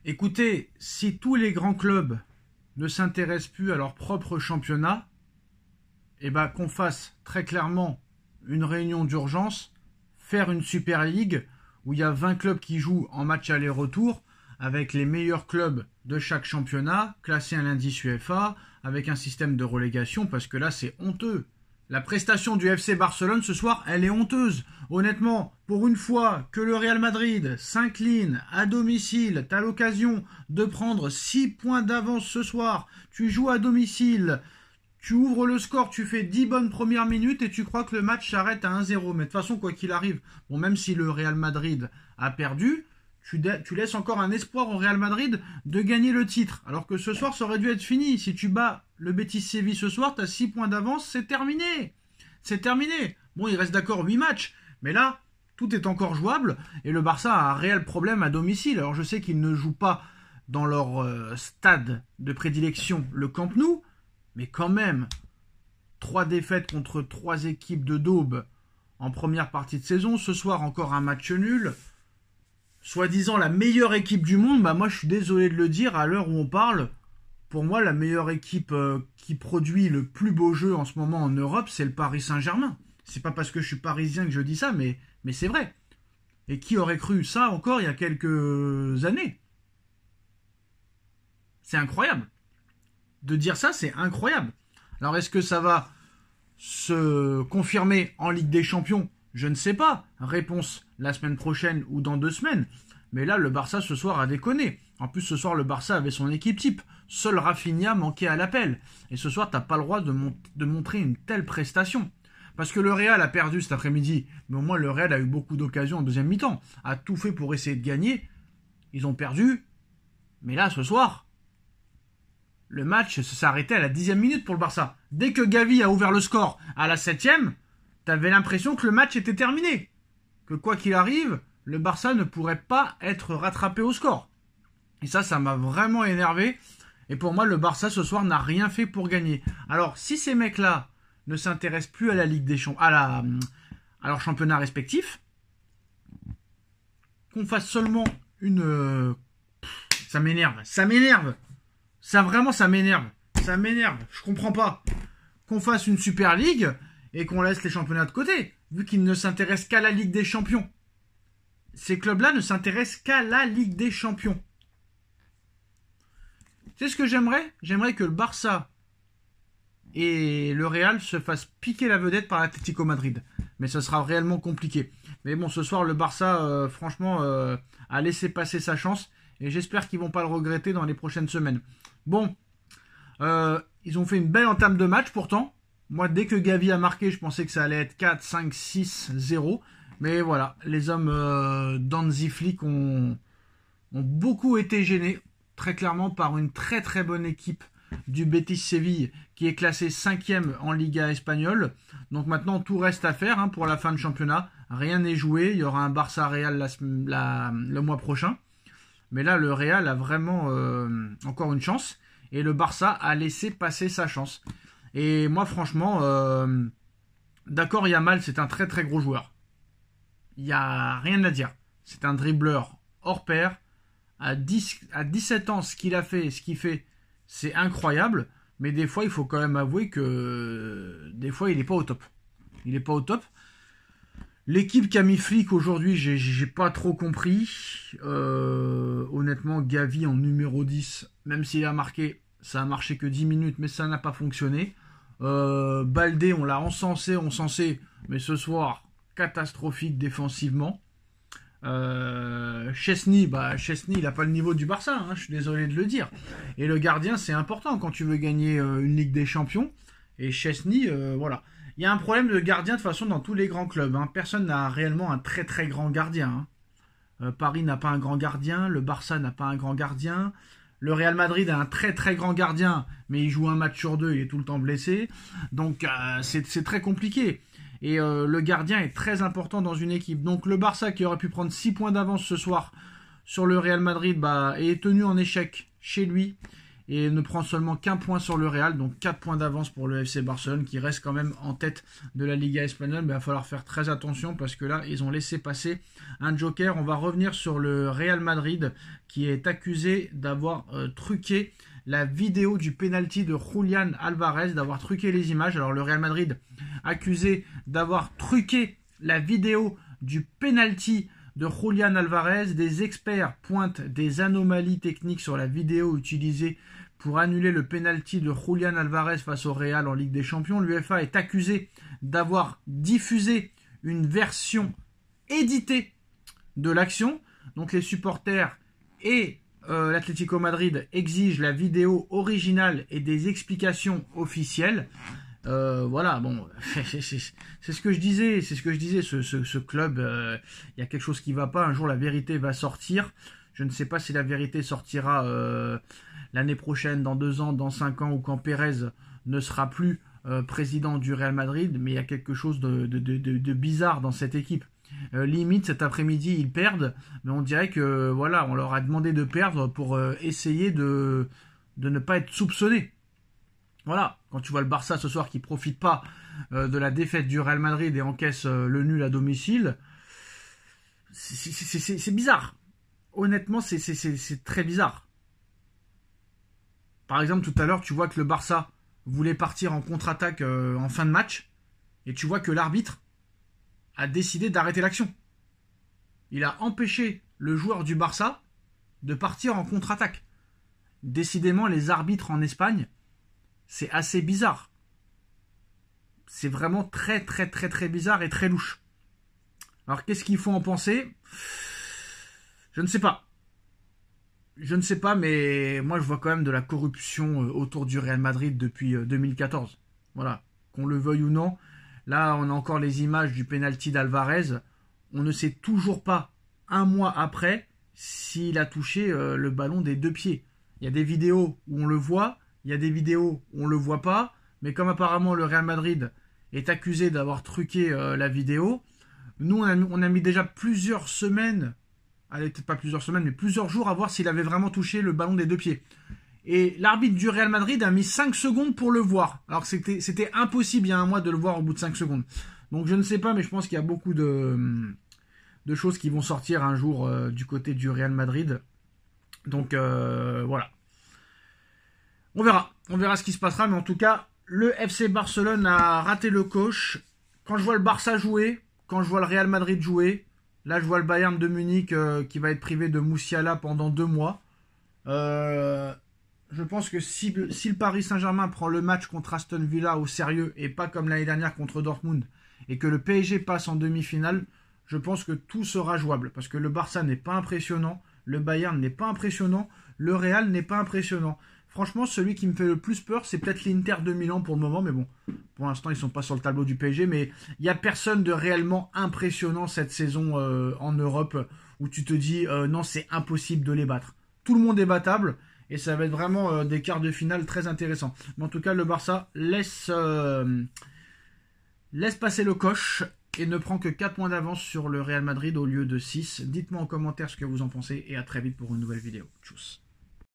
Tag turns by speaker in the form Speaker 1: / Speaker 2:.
Speaker 1: Écoutez, si tous les grands clubs ne s'intéressent plus à leur propre championnat, eh ben qu'on fasse très clairement une réunion d'urgence, faire une Super League où il y a 20 clubs qui jouent en match aller-retour avec les meilleurs clubs de chaque championnat, classés à l'indice UEFA, avec un système de relégation, parce que là c'est honteux. La prestation du FC Barcelone ce soir, elle est honteuse. Honnêtement, pour une fois que le Real Madrid s'incline à domicile, t'as l'occasion de prendre 6 points d'avance ce soir. Tu joues à domicile, tu ouvres le score, tu fais 10 bonnes premières minutes et tu crois que le match s'arrête à 1-0. Mais de toute façon, quoi qu'il arrive, bon, même si le Real Madrid a perdu, tu laisses encore un espoir au Real Madrid de gagner le titre. Alors que ce soir, ça aurait dû être fini. Si tu bats le Betis Séville ce soir, tu as 6 points d'avance, c'est terminé. C'est terminé. Bon, il reste d'accord 8 matchs. Mais là, tout est encore jouable. Et le Barça a un réel problème à domicile. Alors je sais qu'ils ne jouent pas dans leur stade de prédilection, le Camp Nou. Mais quand même, 3 défaites contre 3 équipes de daube en première partie de saison. Ce soir, encore un match nul. Soi-disant la meilleure équipe du monde, bah moi je suis désolé de le dire, à l'heure où on parle, pour moi la meilleure équipe qui produit le plus beau jeu en ce moment en Europe, c'est le Paris Saint-Germain. C'est pas parce que je suis parisien que je dis ça, mais c'est vrai. Et qui aurait cru ça encore il y a quelques années? C'est incroyable. De dire ça, c'est incroyable. Alors est-ce que ça va se confirmer en Ligue des Champions? Je ne sais pas. Réponse la semaine prochaine ou dans 2 semaines. Mais là, le Barça ce soir a déconné. En plus, ce soir, le Barça avait son équipe type. Seul Rafinha manquait à l'appel. Et ce soir, t'as pas le droit de montrer une telle prestation. Parce que le Real a perdu cet après-midi. Mais au moins, le Real a eu beaucoup d'occasions en deuxième mi-temps. A tout fait pour essayer de gagner. Ils ont perdu. Mais là, ce soir, le match s'est arrêté à la 10e minute pour le Barça. Dès que Gavi a ouvert le score à la 7e, t'avais l'impression que le match était terminé. Que quoi qu'il arrive, le Barça ne pourrait pas être rattrapé au score. Et ça m'a vraiment énervé. Et pour moi, le Barça ce soir n'a rien fait pour gagner. Alors, si ces mecs-là ne s'intéressent plus à la Ligue des Champions, à leur championnat respectif, qu'on fasse seulement une... Ça m'énerve. Ça m'énerve. Ça vraiment, ça m'énerve. Ça m'énerve. Je comprends pas. Qu'on fasse une Super League et qu'on laisse les championnats de côté, vu qu'ils ne s'intéressent qu'à la Ligue des Champions. Ces clubs-là ne s'intéressent qu'à la Ligue des Champions. C'est ce que j'aimerais. J'aimerais que le Barça et le Real se fassent piquer la vedette par l'Atlético Madrid. Mais ce sera réellement compliqué. Mais bon, ce soir, le Barça, franchement, a laissé passer sa chance. Et j'espère qu'ils vont pas le regretter dans les prochaines semaines. Bon, ils ont fait une belle entame de match pourtant. Moi, dès que Gavi a marqué, je pensais que ça allait être 4, 5, 6, 0. Mais voilà, les hommes d'Hansi Flick ont beaucoup été gênés, très clairement, par une très très bonne équipe du Betis Séville, qui est classée 5e en Liga espagnole. Donc maintenant, tout reste à faire pour la fin de championnat. Rien n'est joué, il y aura un Barça-Real le mois prochain. Mais là, le Real a vraiment encore une chance. Et le Barça a laissé passer sa chance. Et moi, franchement, d'accord, Yamal, c'est un très très gros joueur. Il n'y a rien à dire. C'est un dribbleur hors pair. À 17 ans, ce qu'il a fait et ce qu'il fait, c'est incroyable. Mais des fois, il faut quand même avouer que des fois, il n'est pas au top. Il n'est pas au top. L'équipe qu'a mis Flick aujourd'hui, j'ai pas trop compris. Honnêtement, Gavi en numéro 10, même s'il a marqué, ça a marché que 10 minutes, mais ça n'a pas fonctionné. Baldé, on l'a encensé, mais ce soir, catastrophique défensivement. Chesney, il n'a pas le niveau du Barça, je suis désolé de le dire. Et le gardien, c'est important quand tu veux gagner une Ligue des Champions. Et Chesney, voilà. Il y a un problème de gardien de toute façon dans tous les grands clubs. Personne n'a réellement un très très grand gardien. Paris n'a pas un grand gardien, le Barça n'a pas un grand gardien. Le Real Madrid a un très très grand gardien, mais il joue un match sur 2, il est tout le temps blessé. Donc c'est très compliqué. Et le gardien est très important dans une équipe. Donc le Barça, qui aurait pu prendre 6 points d'avance ce soir sur le Real Madrid, est tenu en échec chez lui. et ne prend seulement qu'un point sur le Real, donc 4 points d'avance pour le FC Barcelone qui reste quand même en tête de la Liga espagnole, mais il va falloir faire très attention parce que là ils ont laissé passer un joker. On va revenir sur le Real Madrid qui est accusé d'avoir truqué la vidéo du penalty de Julián Álvarez, d'avoir truqué les images. Alors le Real Madrid accusé d'avoir truqué la vidéo du penalty de Julián Álvarez. Des experts pointent des anomalies techniques sur la vidéo utilisée pour annuler le penalty de Julián Álvarez face au Real en Ligue des Champions. L'UEFA est accusé d'avoir diffusé une version éditée de l'action. Donc les supporters et l'Atlético Madrid exigent la vidéo originale et des explications officielles. Voilà, bon, c'est ce que je disais, ce club, il y a quelque chose qui va pas, un jour la vérité va sortir. Je ne sais pas si la vérité sortira l'année prochaine, dans 2 ans, dans 5 ans, ou quand Pérez ne sera plus président du Real Madrid, mais il y a quelque chose de bizarre dans cette équipe. Limite, cet après-midi, ils perdent, mais on dirait que voilà, on leur a demandé de perdre pour essayer de ne pas être soupçonnés. Voilà, quand tu vois le Barça ce soir qui profite pas de la défaite du Real Madrid et encaisse le nul à domicile, c'est bizarre. Honnêtement, c'est très bizarre. Par exemple, tout à l'heure, tu vois que le Barça voulait partir en contre-attaque en fin de match, et tu vois que l'arbitre a décidé d'arrêter l'action. Il a empêché le joueur du Barça de partir en contre-attaque. Décidément, les arbitres en Espagne, c'est assez bizarre. C'est vraiment très bizarre et très louche. Alors qu'est-ce qu'il faut en penser? Je ne sais pas. Je ne sais pas, mais moi je vois quand même de la corruption autour du Real Madrid depuis 2014. Voilà, qu'on le veuille ou non. Là, on a encore les images du penalty d'Alvarez. On ne sait toujours pas, un mois après, s'il a touché le ballon des 2 pieds. Il y a des vidéos où on le voit, il y a des vidéos où on le voit pas, mais comme apparemment le Real Madrid est accusé d'avoir truqué la vidéo, nous on a mis déjà plusieurs semaines, allez peut-être pas plusieurs semaines, mais plusieurs jours à voir s'il avait vraiment touché le ballon des 2 pieds. Et l'arbitre du Real Madrid a mis 5 secondes pour le voir, alors que c'était impossible il y a un mois de le voir au bout de 5 secondes. Donc je ne sais pas, mais je pense qu'il y a beaucoup de choses qui vont sortir un jour du côté du Real Madrid. Donc voilà. On verra ce qui se passera, mais en tout cas, le FC Barcelone a raté le coche. Quand je vois le Barça jouer, quand je vois le Real Madrid jouer, là je vois le Bayern de Munich qui va être privé de Musiala pendant 2 mois. Je pense que si le Paris Saint-Germain prend le match contre Aston Villa au sérieux et pas comme l'année dernière contre Dortmund, et que le PSG passe en demi-finale, je pense que tout sera jouable. Parce que le Barça n'est pas impressionnant, le Bayern n'est pas impressionnant, le Real n'est pas impressionnant. Franchement, celui qui me fait le plus peur, c'est peut-être l'Inter de Milan pour le moment. Mais bon, pour l'instant, ils ne sont pas sur le tableau du PSG. Mais il n'y a personne de réellement impressionnant cette saison en Europe où tu te dis non, c'est impossible de les battre. Tout le monde est battable et ça va être vraiment des quarts de finale très intéressants. Mais en tout cas, le Barça laisse passer le coche et ne prend que 4 points d'avance sur le Real Madrid au lieu de 6. Dites-moi en commentaire ce que vous en pensez et à très vite pour une nouvelle vidéo. Tchuss.